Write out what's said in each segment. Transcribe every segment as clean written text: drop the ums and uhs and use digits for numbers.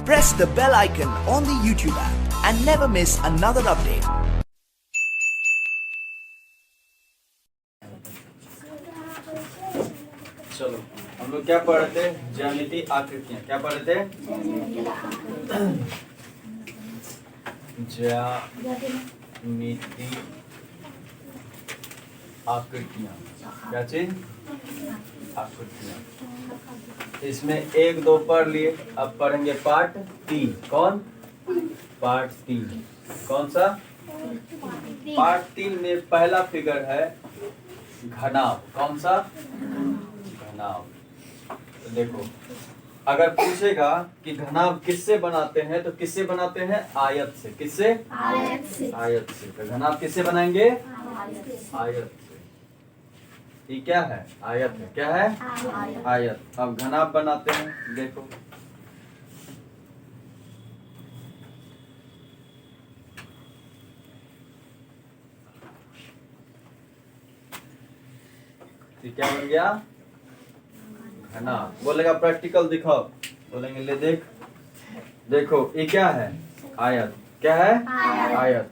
Press the bell icon on the YouTube app and never miss another update. चलो हम लोग क्या पढ़ रहे थे? ज्यामितीय आकृतियां। क्या पढ़ रहे थे? ज्यामितीय आकृतियां। क्या चीज? आकृतियां। इसमें 1 2 पढ़ लिए, अब पढ़ेंगे पार्ट 3। कौन? पार्ट 3। कौन सा? पार्ट 3 में पहला फिगर है घनाभ। कौन सा? घनाभ। तो देखो, अगर पूछेगा कि घनाभ किससे बनाते हैं तो किससे बनाते हैं? आयत से। किससे? आयत से। आयत से। तो घनाभ किससे बनाएंगे? आयत से। ये क्या है? आयत है। क्या है? आयत। अब घनाभ बनाते हैं। देखो, ये क्या बन गया? घनाभ। बोलेगा प्रैक्टिकल दिखाओ, बोलेंगे ले देख। देखो ये क्या है? आयत। क्या है? आयत।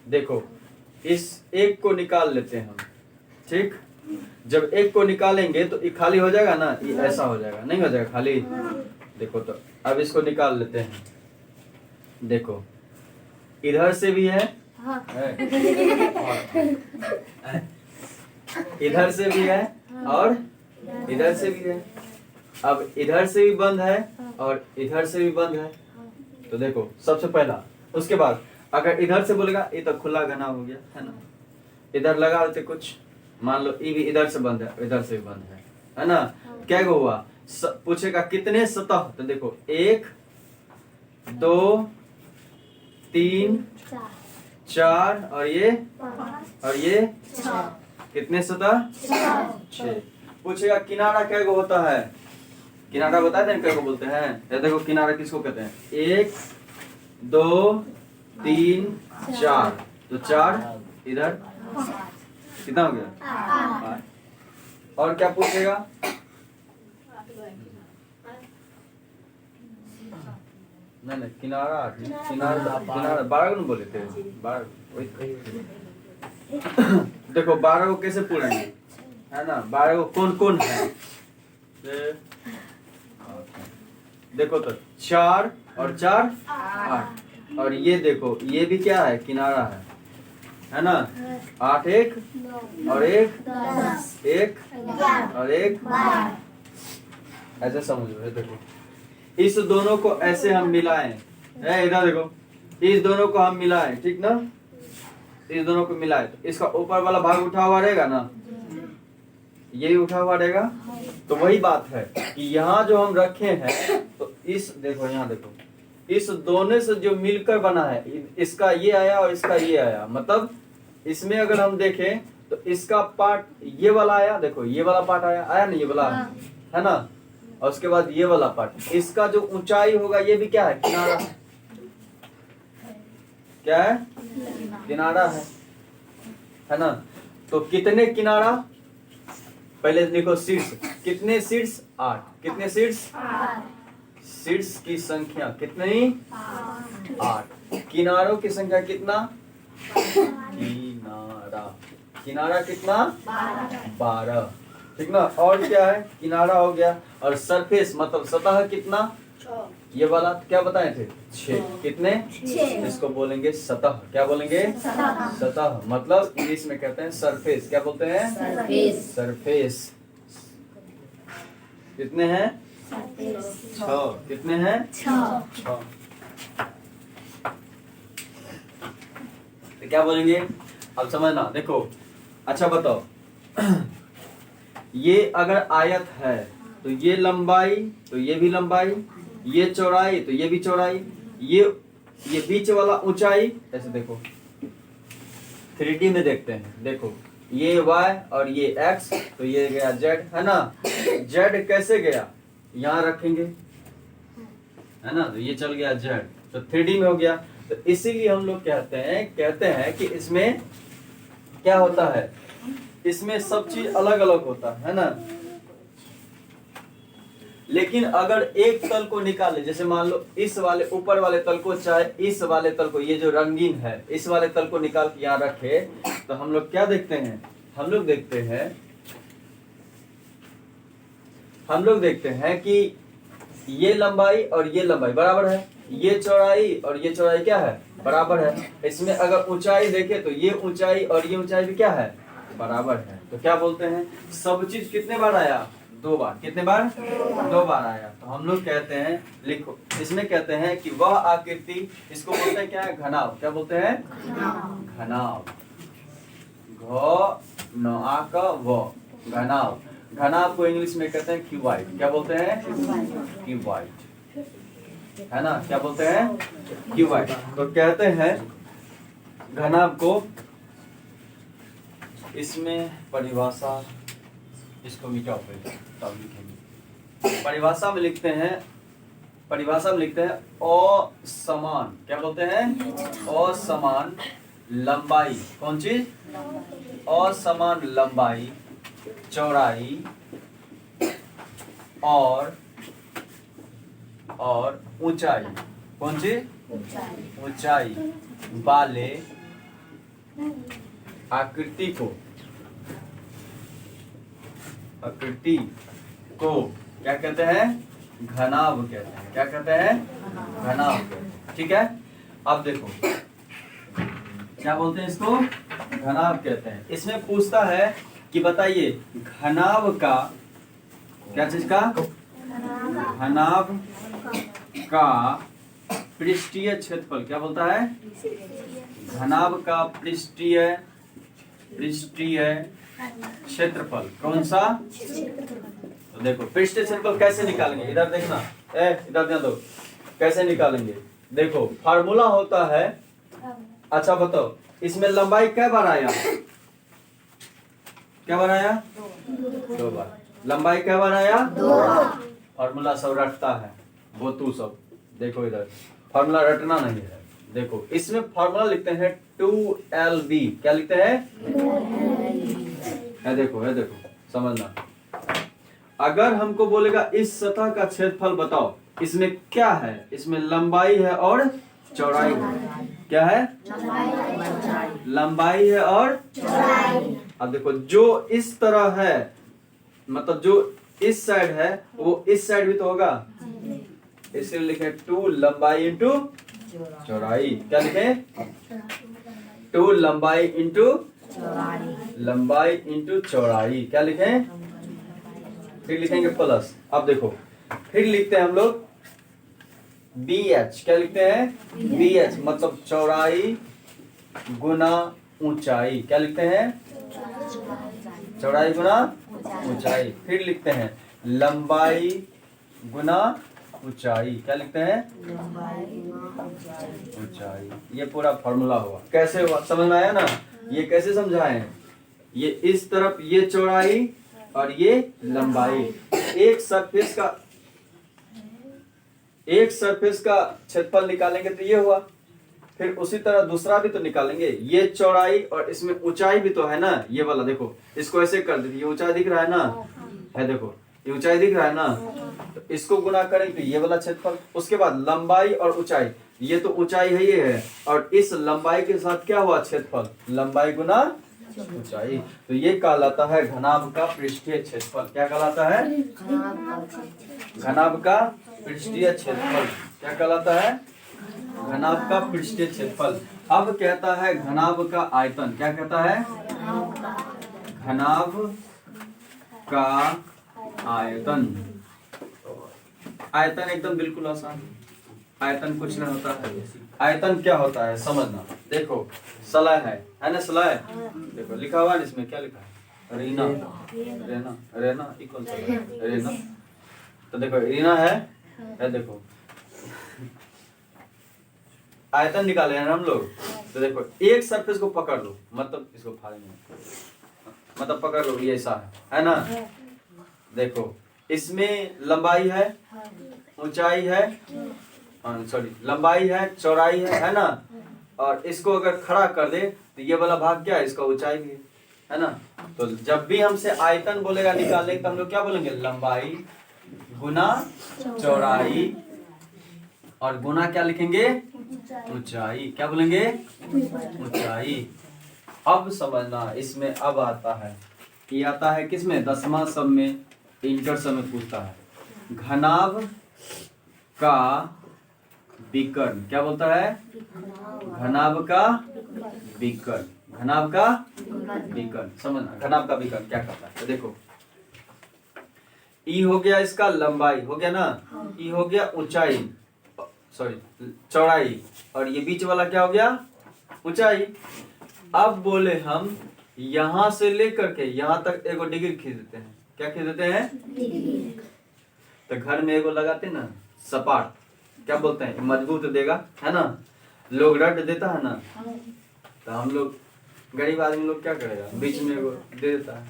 देखो, इस एक को निकाल लेते हैं हम। ठीक, जब एक को निकालेंगे तो ये खाली हो जाएगा ना, ये ऐसा हो जाएगा, नहीं हो जाएगा खाली। देखो, तो अब इसको निकाल लेते हैं। देखो, इधर से भी है, इधर से भी है और इधर से भी है। अब इधर से भी बंद है और इधर से भी बंद है। तो देखो, सबसे पहला, उसके बाद अगर इधर से बोलेगा ये तो खुला घनाभ हो गया, है ना। इधर लगा देते कुछ, मान लो ये भी इधर से बंद है, इधर से भी बंद है ना। क्या हुआ? पूछेगा कितने सतह, तो देखो 1 2 3 4 और ये 6। कितने सतह? 6। पूछेगा किनारा क्या होता है? किनारा बता दें क्या बोलते हैं? ये देखो, किनारा किसको कहते हैं? 1 2 3 4। तो 4 इधर, कितना हो गया? 8। और क्या पूछेगा? नहीं, किनारा 12 को बोले थे। 12। देखो 12 को कैसे पूरेंगे, है ना। 12 को कौन कौन है? देखो, तो 4 और 4 8। और ये देखो, ये भी क्या है? किनारा है ना। 8 1 और 1 1 और 1, ऐसे समझो। है देखो, इस दोनों को ऐसे हम मिलाएं। इधर देखो, इस दोनों को हम मिलाएं, ठीक ना। इस दोनों को मिलाएं तो इसका ऊपर वाला भाग उठा हुआ रहेगा ना, ये उठा हुआ रहेगा। तो वही बात है कि यहाँ जो हम रखे हैं, तो इस देखो, यहाँ देखो, इस दोनों से जो मिलकर बना है, इसका ये आया और इसका ये आया। मतलब इसमें अगर हम देखें तो इसका पार्ट ये वाला आया, देखो ये वाला पार्ट आया ना, ये वाला, है ना। और उसके बाद ये वाला पार्ट, इसका जो ऊंचाई होगा ये भी क्या है? किनारा। क्या है? किनारा है ना। तो कितने किनारा? पहले देखो शीर्ष, कितने शीर्ष? 8। कितने शीर्ष? शीर्ष की संख्या कितनी? 8। किनारों की संख्या कितना? किनारा कितना? 12। ठीक ना। और क्या है? किनारा हो गया। और सरफेस मतलब सतह कितना? ये वाला क्या बताए थे? 6। कितने? 6। इसको बोलेंगे सतह। क्या बोलेंगे? सतह। मतलब इंग्लिश में कहते हैं सरफेस। क्या बोलते हैं? सरफेस। कितने हैं? 6। कितने हैं? 6। तो क्या बोलेंगे? अब समझना। देखो, अच्छा बताओ, ये अगर आयत है तो ये लंबाई, तो ये भी लंबाई, ये चौड़ाई तो ये भी चौड़ाई, ये बीच वाला ऊंचाई। ऐसे देखो, 3D में देखते हैं। देखो, ये y और ये x, तो ये गया z, है ना। z कैसे गया? यहाँ रखेंगे, है ना। तो ये चल गया z, तो 3D में हो गया। तो इसीलिए हम लोग कहते हैं कि इसमें क्या होता है? इसमें सब चीज अलग अलग होता है ना। लेकिन अगर एक तल को निकाले, जैसे मान लो इस वाले ऊपर वाले तल को, चाहे इस वाले तल को, ये जो रंगीन है इस वाले तल को निकाल के यहाँ रखे, तो हम लोग क्या देखते हैं, हम लोग देखते हैं कि ये लंबाई और ये लंबाई बराबर है, ये चौड़ाई और ये चौड़ाई क्या है, बराबर है। इसमें अगर ऊंचाई देखे तो ये ऊंचाई और ये ऊंचाई भी क्या है, बराबर है। तो क्या बोलते हैं, सब चीज कितने बार आया, 2 बार। कितने बार, 2 बार आया। तो हम लोग कहते हैं, लिखो, इसमें कहते हैं कि वह आकृति, इसको बोलते हैं क्या है, घनाभ। क्या बोलते हैं, घनाभ। घनाभ। घनाभ को इंग्लिश में कहते हैं क्यूबाइड। क्या बोलते हैं, क्यूबाइड, है ना। क्या बोलते हैं, क्यूबाइड। तो कहते हैं घनाभ को, इसमें परिभाषा, इसको मिटाओ पहले तब लिखेंगे। परिभाषा में लिखते हैं असमान। क्या बोलते हैं, असमान लंबाई। कौन चीज, असमान लंबाई, चौड़ाई और ऊंचाई। कौन सी, ऊंचाई वाले आकृति को क्या कहते हैं, घनाभ कहते हैं। क्या कहते हैं, घनाभ। ठीक है। अब देखो क्या बोलते हैं इसको, घनाभ कहते हैं। इसमें पूछता है कि बताइए घनाभ का, क्या चीज का, घनाभ का पृष्ठीय क्षेत्रफल। क्या बोलता है, घनाभ का पृष्ठीय क्षेत्रफल। कौन सा, तो देखो पृष्ठीय क्षेत्रफल कैसे निकालेंगे, इधर देखना, इधर ध्यान दो, कैसे निकालेंगे। देखो फार्मूला होता है, अच्छा बताओ इसमें लंबाई कै बार आया, क्या बार आया, 2 बार। लंबाई कै बार आया, 2 बार। फार्मूला सब रटता है वो तू सब, देखो इधर फार्मूला रटना नहीं है। देखो इसमें फार्मूला लिखते हैं 2LB। क्या लिखते हैं, है देखो समझना। अगर हमको बोलेगा इस सतह का क्षेत्रफल बताओ, इसमें क्या है, इसमें लंबाई है और चौड़ाई है। क्या है, लंबाई है और चौड़ाई। अब देखो जो इस तरह है, मतलब जो इस साइड है वो इस साइड भी तो होगा, इसलिए लिखे 2 लंबाई इंटू चौड़ाई। क्या लिखे, 2 लंबाई इंटू चौड़ाई। क्या लिखें, फिर लिखेंगे प्लस। अब देखो फिर लिखते हैं हम लोग BH। क्या लिखते हैं, BH मतलब चौड़ाई गुना ऊंचाई। क्या लिखते हैं, चौड़ाई गुना ऊंचाई। फिर लिखते हैं लंबाई गुना ऊंचाई। क्या लिखते हैं, ऊंचाई। ये पूरा फॉर्मूला हुआ। कैसे हुआ, समझ में आया ना। ये कैसे समझाएं, ये इस तरफ ये चौड़ाई और ये लंबाई। एक सरफेस का क्षेत्रफल निकालेंगे तो ये हुआ, फिर उसी तरह दूसरा भी तो निकालेंगे। ये चौड़ाई और इसमें ऊंचाई भी तो है ना, ये वाला देखो, इसको ऐसे कर दीजिए, ये ऊंचाई दिख रहा है ना, है देखो ये ऊंचाई दिख रहा है ना, तो इसको गुना करें तो ये वाला क्षेत्रफल। उसके बाद लंबाई और ऊंचाई, ये तो ऊंचाई है ये है, और इस लंबाई के साथ क्या हुआ, क्षेत्रफल, लंबाई गुना ऊंचाई। तो ये कहलाता है घनाभ का पृष्ठीय क्षेत्रफल। क्या कहलाता है, घनाभ का पृष्ठीय क्षेत्रफल। क्या कहलाता है, घनाभ का पृष्ठीय क्षेत्रफल। अब कहता है घनाभ का आयतन। क्या कहता है, घनाभ का आयतन। आयतन एकदम बिल्कुल आसान, आयतन कुछ नहीं होता है। आयतन क्या होता है समझना। देखो सलाह है ना, सलाह देखो लिखा हुआ है इसमें, क्या लिखा है, रीना रेना इक्वल रेना। तो देखो रीना है देखो आयतन निकाले हैं हम लोग। तो देखो एक सरफेस को पकड़ लो, मतलब इसको फाड़ेंगे, मतलब पकड़ लो, ये ऐसा है ना। देखो इसमें लंबाई है, ऊंचाई है, सॉरी लंबाई है, चौड़ाई है ना। और इसको अगर खड़ा कर दे तो ये वाला भाग क्या है, इसका ऊंचाई भी है ना। तो जब भी हमसे आयतन बोलेगा निकालने तो हम लोग क्या बोलेंगे, लंबाई गुना चौड़ाई, और गुना क्या लिखेंगे? ऊंचाई। क्या बोलेंगे? ऊंचाई। अब समझना, इसमें अब आता है, ये आता है किसमें? 10वां सब में, इंटर सब में पूछता है। घनाभ का विकर्ण क्या बोलता है? घनाभ का विकर्ण। घनाभ का विकर्ण समझना, घनाभ का विकर्ण क्या करता है? तो देखो, ई हो गया इसका लंबाई, हो गया ना, ई हो गया ऊंचाई, सॉरी चौड़ाई, और ये बीच वाला क्या हो गया? ऊंचाई। अब बोले हम यहां से लेकर के यहां तक एगो डिग्री खींच देते हैं। क्या खींच देते हैं? तो घर में एगो लगाते ना सपाट, क्या बोलते हैं? मजबूत देगा, है ना? लोग रड देता है ना, तो हम लोग गरीब आदमी लोग क्या करेगा? बीच में एगो दे देता है,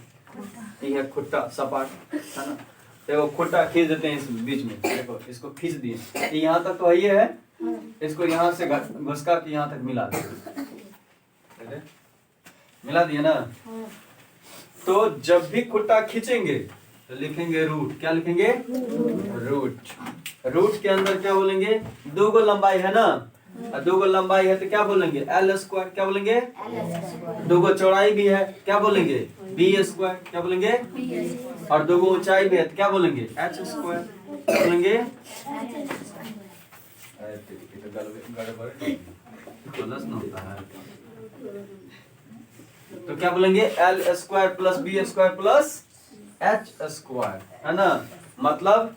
ये खुट्टा सपाट, है ना? तो एगो खुट्टा खींच देते हैं इस बीच में, देखो इसको खींच दिए, यहाँ तक तो ये है, इसको यहाँ से घुसका के यहाँ तक मिला दिए, मिला दिए ना। तो जब भी खुट्टा खींचेंगे तो लिखेंगे रूट। क्या लिखेंगे? रूट। रूट के अंदर क्या बोलेंगे? 2 गो लंबाई है ना, 2 गो लंबाई है तो क्या बोलेंगे? L square. क्या बोलेंगे? 2 गो चौड़ाई भी है, क्या बोलेंगे? B square. क्या बोलेंगे? और 2 गो ऊंचाई भी है तो क्या बोलेंगे? H square. क्या बोलेंगे? तो क्या बोलेंगे? L square plus B square plus H square, है ना? मतलब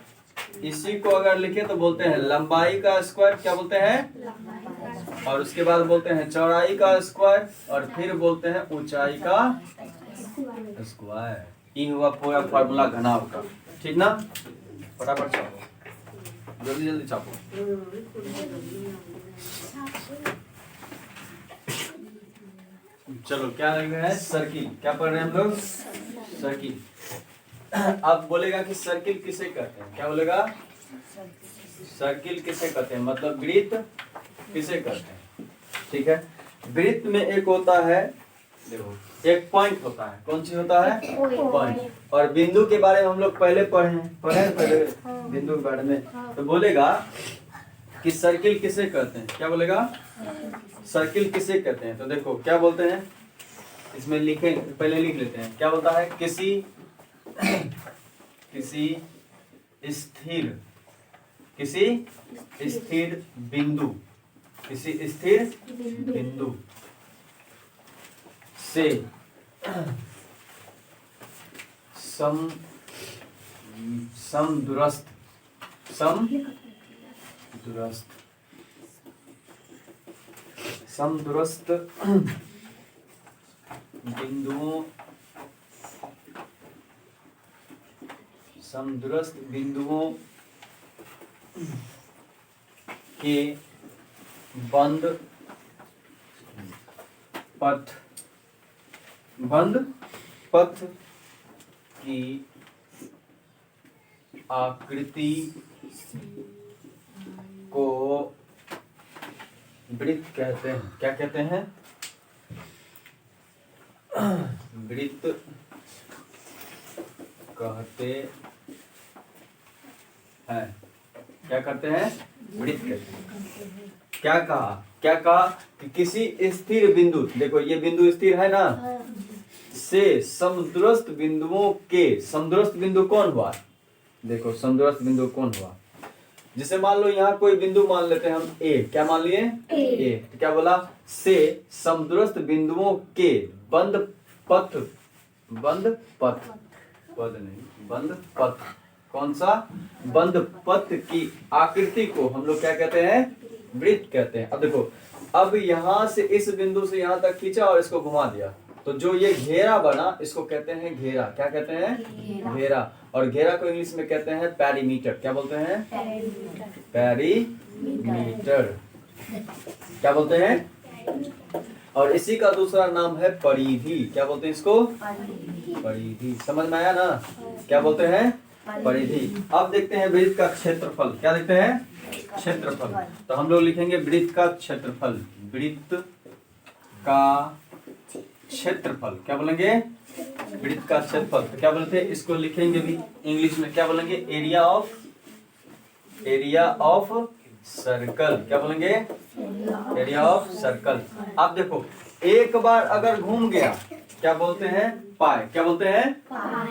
इसी को अगर लिखे तो बोलते हैं लंबाई का स्क्वायर। क्या बोलते हैं? और उसके बाद बोलते हैं चौड़ाई का स्क्वायर, और फिर बोलते हैं ऊंचाई का स्क्वायर। ये हुआ पूरा फॉर्मूला घनाभ का, ठीक ना? फटाफट छापो, जल्दी जल्दी छापो। चलो, क्या लग रहा है? सर्किल। क्या पढ़ रहे हैं हम लोग? सर्किल। अब बोलेगा कि सर्किल किसे कहते हैं? क्या बोलेगा? सर्किल किसे कहते हैं, मतलब वृत्त किसे कहते हैं? ठीक है, वृत्त में एक होता है, देखो एक पॉइंट होता है। कौन सी होता है? पॉइंट। और बिंदु के बारे में हम लोग पहले पढ़े बिंदु के बारे में। तो बोलेगा कि सर्किल किसे कहते हैं? क्या बोलेगा? सर्किल किसे कहते हैं? तो देखो क्या बोलते हैं, इसमें लिखे, पहले लिख लेते हैं। क्या बोलता है? किसी स्थिर बिंदु, किसी स्थिर बिंदु से समदूरस्थ बिंदुओं के बंद पथ की आकृति को वृत्त कहते हैं। क्या कहते हैं? वृत्त कहते हैं। क्या करते हैं? वृत्त कहते हैं। क्या कहा कि किसी स्थिर बिंदु, देखो ये बिंदु स्थिर है ना, से समदूरस्थ बिंदुओं के, समदूरस्थ बिंदु कौन हुआ? देखो समदूरस्थ बिंदु कौन हुआ? जैसे मान लो यहाँ कोई बिंदु मान लेते हैं हम ए। क्या मान लिए? ए। तो क्या बोला? से समदूरस्थ बिंदुओं के बंद पथ, कौन सा? बंद पथ की आकृति को हम लोग क्या कहते हैं? वृत्त कहते हैं। अब देखो, अब यहाँ से इस बिंदु से यहाँ तक खींचा और इसको घुमा दिया, तो जो ये घेरा बना इसको कहते हैं घेरा। क्या कहते हैं? घेरा। और घेरा को इंग्लिश में कहते हैं पेरीमीटर। क्या बोलते हैं? पेरीमीटर। क्या बोलते हैं? और इसी का दूसरा नाम है परिधि। क्या बोलते हैं इसको? परिधि। समझ में आया ना? क्या बोलते हैं? परिधि। अब देखते हैं वृत्त का क्षेत्रफल। क्या देखते हैं? क्षेत्रफल। तो हम लोग लिखेंगे वृत्त का क्षेत्रफल। वृत्त का क्षेत्रफल। क्या बोलेंगे? वृत्त का क्षेत्रफल। तो क्या बोलते हैं? इसको लिखेंगे भी इंग्लिश में, क्या बोलेंगे? Area of area of circle. क्या बोलेंगे? Area of circle. आप देखो, एक बार अगर घूम गया क्या बोलते हैं? पाए। क्या बोलते हैं?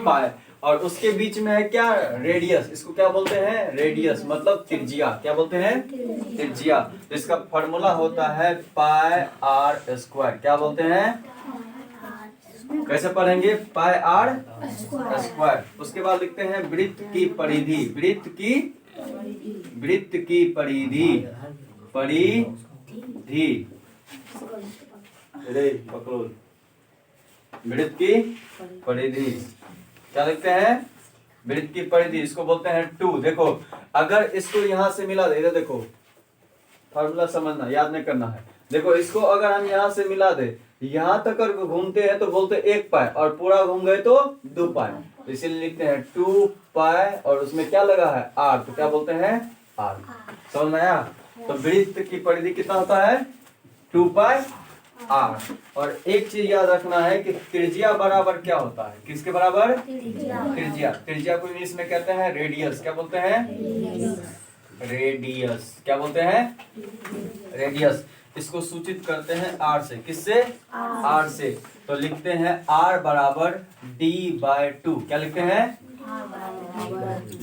पाए। और उसके बीच में है क्या? रेडियस। इसको क्या बोलते हैं? रेडियस, मतलब त्रिज्या। क्या बोलते हैं? त्रिज्या। तो इसका फॉर्मूला होता है पाई आर स्क्वायर। क्या बोलते हैं? कैसे पढ़ेंगे? पाई आर स्क्वायर। उसके बाद लिखते हैं वृत्त की परिधि। वृत्त की परिधि। परिधि। अरे पकड़ो। वृत्त की परिधि क्या लिखते हैं? वृत्त की परिधि। इसको बोलते हैं 2। देखो, अगर इसको यहां से मिला दे, इधर देखो, फॉर्मूला समझना, याद नहीं करना है। देखो, इसको अगर हम यहां से मिला दे, यहां तक अगर घूमते हैं तो बोलते हैं 1 पाई, और पूरा घूम गए तो 2 पाई। तो इसीलिए लिखते हैं 2 पाई, और उसमें क्या लगा है? आर। तो क्या बोलते हैं? आर। समझ में आया? तो वृत्त की परिधि कितना होता है? 2 पाई आर। और एक चीज याद रखना है कि त्रिज्या बराबर क्या होता है? किसके बराबर? त्रिज्या। त्रिज्या को इंग्लिश में कहते हैं रेडियस। क्या बोलते हैं? रेडियस। क्या बोलते हैं? रेडियस। इसको सूचित करते हैं आर से। किससे? आर से। तो लिखते हैं आर बराबर d/2। क्या लिखते हैं?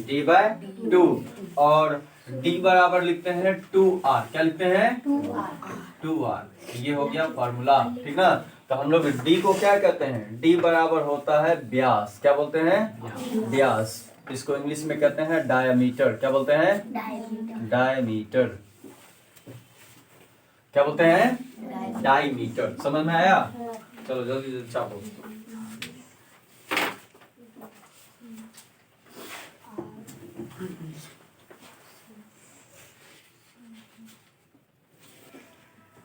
d/2। और d बराबर लिखते हैं 2r। क्या लिखते हैं? 2r। ये हो गया फॉर्मूला, ठीक ना? तो हम लोग d को क्या कहते हैं? d बराबर होता है व्यास। क्या बोलते हैं? व्यास। इसको इंग्लिश में कहते हैं डायमीटर। क्या बोलते हैं? डायमीटर। क्या बोलते हैं? डायमीटर। समझ में आया? चलो जल्दी जल्दी छापो।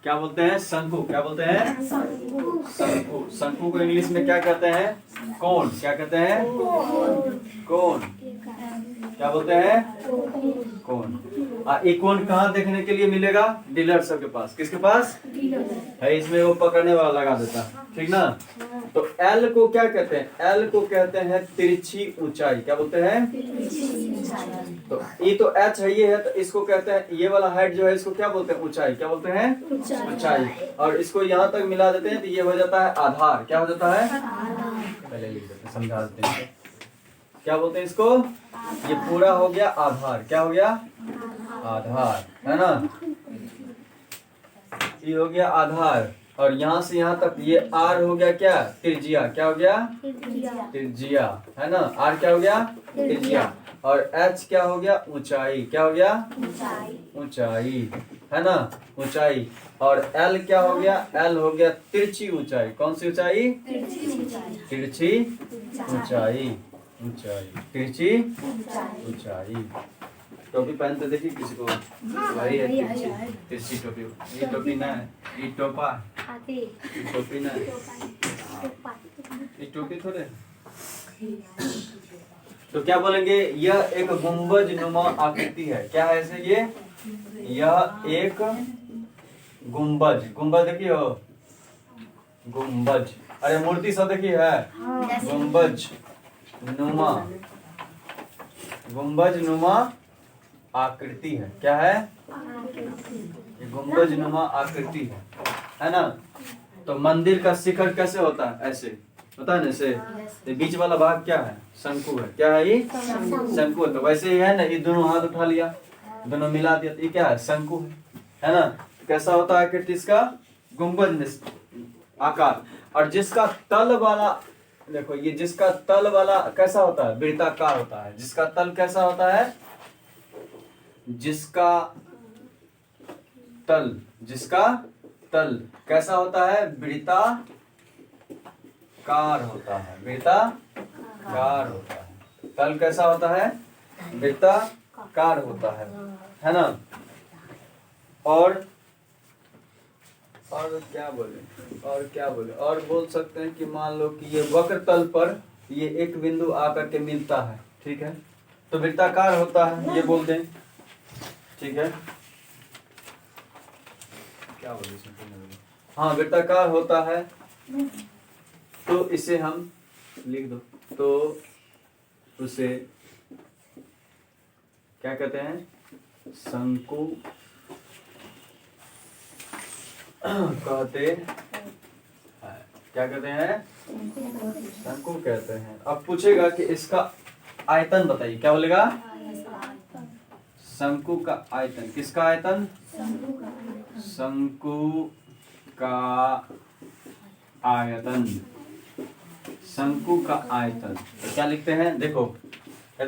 क्या बोलते हैं? शंकु। क्या बोलते हैं? शंकु। शंकु को इंग्लिश में क्या कहते हैं? कोन। क्या कहते हैं? कोन। क्या बोलते हैं? कोन। एक कोन कहाँ देखने के लिए मिलेगा? डीलर सबके पास। किसके पास है? इसमें वो पकड़ने वाला लगा देता, ठीक ना? तो एल को क्या कहते हैं? एल को कहते हैं तिरछी ऊंचाई। क्या बोलते हैं? तो ये तो एच है, ये है, तो इसको कहते हैं, ये वाला हाइट जो है इसको क्या बोलते हैं? ऊंचाई। क्या बोलते हैं? ऊंचाई। और इसको यहाँ तक मिला देते हैं तो ये हो जाता है आधार। क्या हो जाता है? पहले लिख देते हैं, समझा देते हैं। क्या बोलते हैं इसको? ये पूरा हो गया आधार। क्या हो गया? आधार, है ना? ये हो गया आधार। और यहाँ से यहाँ तक ये आर हो गया क्या? त्रिज्या। क्या हो गया? त्रिज्या, है ना? आर क्या हो गया? त्रिज्या। और एच क्या हो गया? ऊंचाई। क्या हो गया? ऊंचाई, है ना? ऊंचाई। और एल क्या हो गया? एल हो गया तिरछी ऊंचाई। कौन सी ऊंचाई? तिरछी ऊंचाई। ऊंचाई, तिरछी ऊंचाई। टोपी पहनते देखिए किसी को? वही है तिरछी, तिरछी टोपी। ये टोपी ना है, ये टोपा, ये टोपी ना है, ये टोपी थोड़े। तो क्या बोलेंगे? यह एक गुंबज नुमा आकृति है। क्या है ऐसे? यह एक गुंबज। गुंबज देखिए हो, गुंबज। अरे मूर्ति सब देखिए है, गुंबज नुमा, गुंबज नुमा आकृति है। क्या है? ये गुंबज नुमा आकृति है ना? तो मंदिर का शिखर कैसे होता है? ऐसे होता है ना, ऐसे। तो बीच वाला भाग क्या है? शंकु है। क्या है ये? शंकु है। तो वैसे ही है ना, ये दोनों हाथ उठा लिया, दोनों मिला दिया, तो ये क्या है? शंकु है ना? तो कैसा होता है आकृति इसका? गुंबज आकार। और जिसका तल वाला, देखो ये जिसका तल वाला कैसा होता है? वृत्ताकार होता है। जिसका तल कैसा होता है? जिसका तल कैसा होता है? वृत्ताकार होता है। वृत्ताकार होता है। तल कैसा होता है? वृत्ताकार होता है ना? और क्या बोले? और बोल सकते हैं कि मान लो कि ये वक्र तल पर ये एक बिंदु आकर के मिलता है, ठीक है? तो वृत्ताकार होता है, ये बोलते हैं, ठीक है? क्या बोले? हाँ, वृत्ताकार होता है। तो इसे हम लिख दो, तो उसे क्या कहते हैं? शंकु कहते हैं। क्या कहते हैं? शंकु कहते हैं। अब पूछेगा कि इसका आयतन बताइए, क्या बोलेगा? शंकु का आयतन। किसका आयतन? शंकु का आयतन। शंकु का आयतन तो क्या लिखते हैं? देखो ये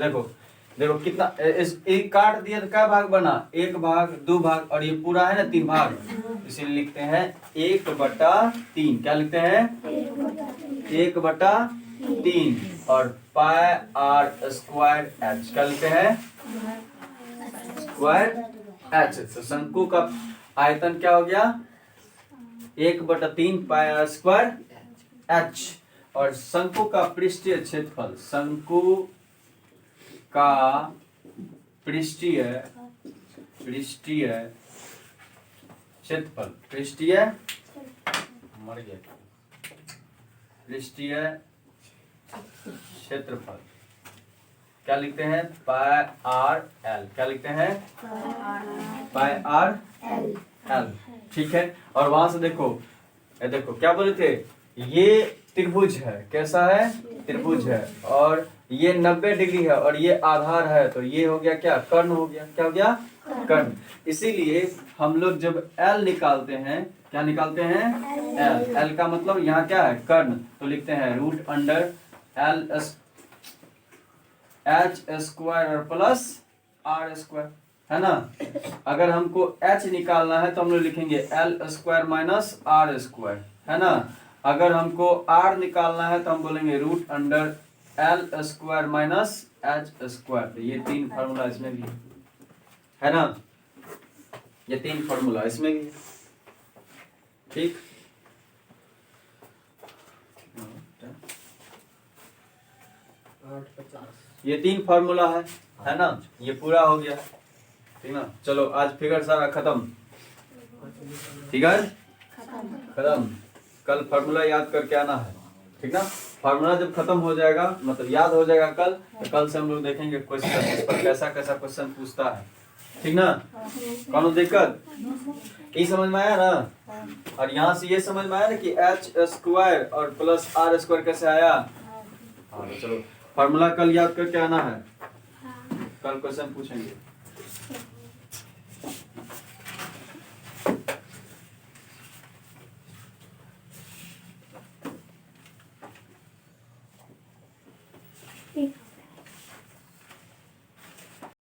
देखो कितना इस एक काट दिया तो क्या भाग बना? 1 भाग 2 भाग और ये पूरा है ना 3 भाग, इसीलिए लिखते हैं 1/3। क्या लिखते हैं? 1/3 और पाई आर स्क्वायर एच। क्या लिखते हैं? Square H. तो शंकु का आयतन क्या हो गया? 1/3 पाई आर स्क्वायर एच। और शंकु का पृष्ठीय क्षेत्रफल, शंकु का पृष्ठीय क्षेत्रफल, पृष्ठीय क्षेत्रफल क्या लिखते हैं? पाई आर एल। क्या लिखते हैं? पाई आर एल। ठीक है। और वहां से देखो क्या बोले थे? ये त्रिभुज है। कैसा है? त्रिभुज है। और ये 90 डिग्री है और ये आधार है, तो ये हो गया क्या? कर्ण हो गया। क्या हो गया? कर्ण। इसीलिए हम लोग जब एल निकालते हैं, क्या निकालते हैं? एल। एल का मतलब यहाँ क्या है? कर्ण। तो लिखते हैं √एल एच स्क्वायर और प्लस आर स्क्वायर, है ना। अगर हमको एच निकालना है तो हम लोग लिखेंगे L square minus R square, है ना। अगर हमको आर निकालना है तो हम बोलेंगे √L square minus H square. तो ये 3 फार्मूला इसमें भी है ना, ये 3 फार्मूला इसमें भी है। ठीक, ये 3 फार्मूला है ना। ये पूरा हो गया, ठीक ना। चलो आज फिगर सारा खत्म, फिगर खत्म। कल फार्मूला याद करके आना है, ठीक ना। फार्मूला जब खत्म हो जाएगा, मतलब याद हो जाएगा कल, तो कल से हम लोग देखेंगे क्वेश्चन इस पर कैसा कैसा क्वेश्चन पूछता है, ठीक ना। कौन दिक्कत? ये समझ में आया ना। और यहाँ से ये समझ में आया ना कि एच स्क्वायर और प्लस आर स्क्वायर कैसे आया। हाँ तो चलो फार्मूला कल याद करके आना है, कल क्वेश्चन पूछेंगे।